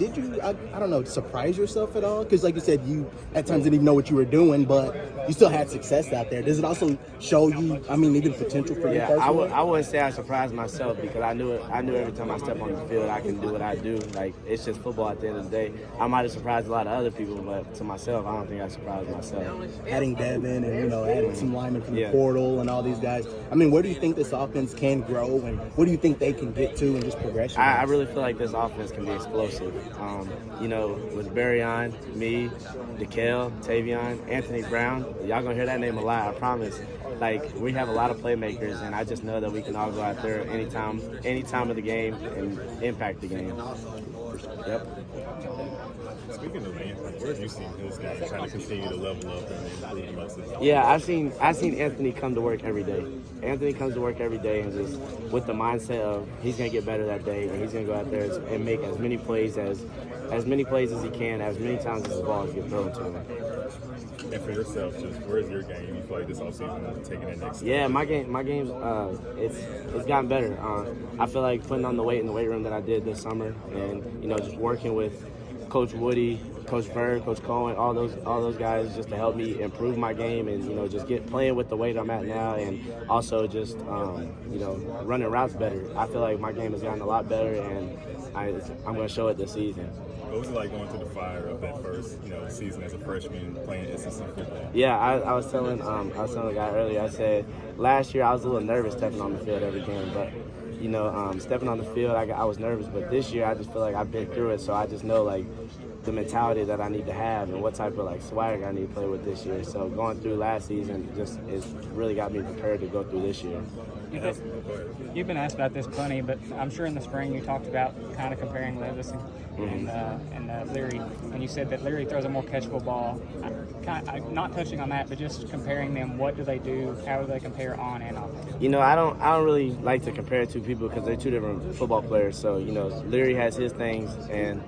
did you, I don't know, surprise yourself at all? Because like you said, you at times didn't even know what you were doing, but you still had success out there. Does it also show you, I mean, even potential for you personally? I wouldn't say I surprised myself because I knew every time I step on the field I can do what I do. Like, it's just football at the end of the day. I might have surprised a lot of other people, but to myself, I don't think I surprised myself. Adding Devin and, adding some linemen from the portal and all these guys. I mean, where do you think this offense can grow, and what do you think they can get to in just progression? I really feel like this offense can be explosive. With Barryon, me, DeKale, Tavion, Anthony Brown, y'all gonna hear that name a lot, I promise. Like, we have a lot of playmakers, and I just know that we can all go out there any time of the game and impact the game. Yep. Speaking of Anthony, where have you seen this guy trying to continue to level up and improve himself? Yeah, I've seen Anthony come to work every day. Anthony comes to work every day and just with the mindset of he's gonna get better that day, and he's gonna go out there and make as many plays as he can, as many times as the ball gets thrown to him. And for yourself, just where's your game? You feel like this offseason is taking that next step? Yeah, my game's it's gotten better. I feel like putting on the weight in the weight room that I did this summer, and just working with Coach Woody, Coach Verb, Coach Cohen, all those guys just to help me improve my game and just playing with the weight I'm at now, and also just running routes better. I feel like my game has gotten a lot better, and I'm going to show it this season. What was it like going through the fire of that first season as a freshman playing SEC football? Yeah, I was telling a guy earlier. I said last year I was a little nervous stepping on the field every game, but stepping on the field I was nervous. But this year I just feel like I've been through it, so I just know like the mentality that I need to have and what type of like swag I need to play with this year. So going through last season it's really got me prepared to go through this year. You've been asked about this plenty, but I'm sure in the spring you talked about kind of comparing Levis and Leary, and you said that Leary throws a more catchable ball. I'm not touching on that, but just comparing them, what do they do? How do they compare on and off? I don't really like to compare two people because they're two different football players. So Leary has his things and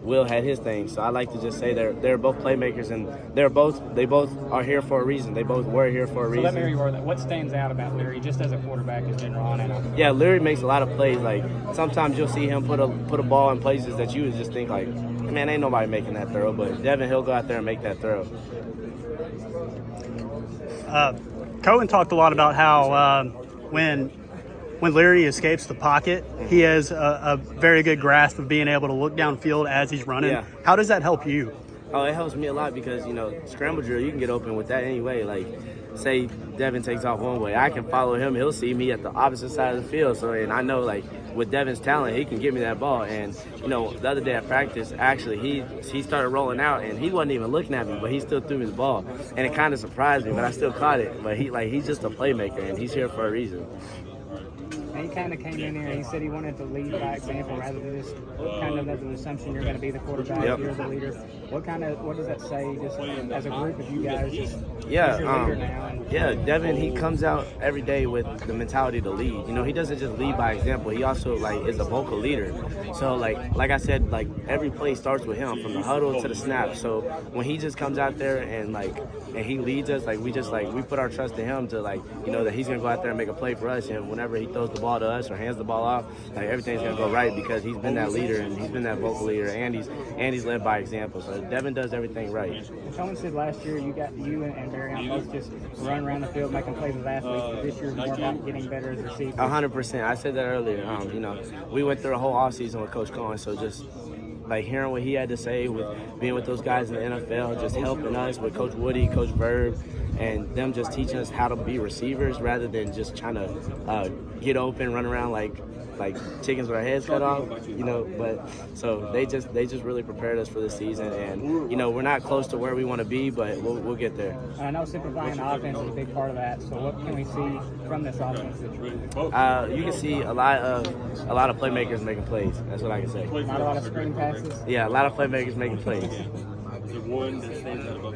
Will had his thing, so I like to just say they're both playmakers, and they both are here for a reason. They both were here for a reason. So let me reword that. What stands out about Leary, just as a quarterback in general, on and off? Yeah, Leary makes a lot of plays. Like sometimes you'll see him put a ball in places that you would just think like, man, ain't nobody making that throw. But Devin, he'll go out there and make that throw. Cohen talked a lot about how when Leary escapes the pocket, he has a very good grasp of being able to look downfield as he's running. Yeah. How does that help you? Oh, it helps me a lot because, scramble drill, you can get open with that anyway. Like, say Devin takes off one way, I can follow him. He'll see me at the opposite side of the field. So, and I know, like, with Devin's talent, he can give me that ball. And, the other day at practice, actually, he started rolling out, and he wasn't even looking at me, but he still threw me the ball. And it kind of surprised me, but I still caught it. But he's just a playmaker, and he's here for a reason. And he kind of came in here and he said he wanted to lead by example rather than just kind of as an assumption you're going to be the quarterback, you're the leader. What does that say just as a group of you guys? Devin, he comes out every day with the mentality to lead. He doesn't just lead by example. He also is a vocal leader. So like I said, like every play starts with him from the huddle to the snap. So when he just comes out there and he leads us, we put our trust in him to that he's gonna go out there and make a play for us. And whenever he throws the ball to us or hands the ball off, everything's gonna go right because he's been that leader and he's been that vocal leader and he's led by example. So Devin does everything right. Someone said last year you and Barryon both just run around the field making plays as athletes, but this year more about getting better as receivers. 100%. I said that earlier. We went through a whole offseason with Coach Cohen, so just hearing what he had to say with being with those guys in the NFL, just helping us with Coach Woody, Coach Verb, and them just teaching us how to be receivers rather than just trying to get open, run around like chickens with our heads cut off, but so they just really prepared us for the season, and we're not close to where we want to be, but we'll get there. I know simplifying the offense is a big part of that. So what can we see from this offense? You can see a lot of playmakers making plays. That's what I can say. Not a lot of screen passes. Yeah, a lot of playmakers making plays. The one that stands out about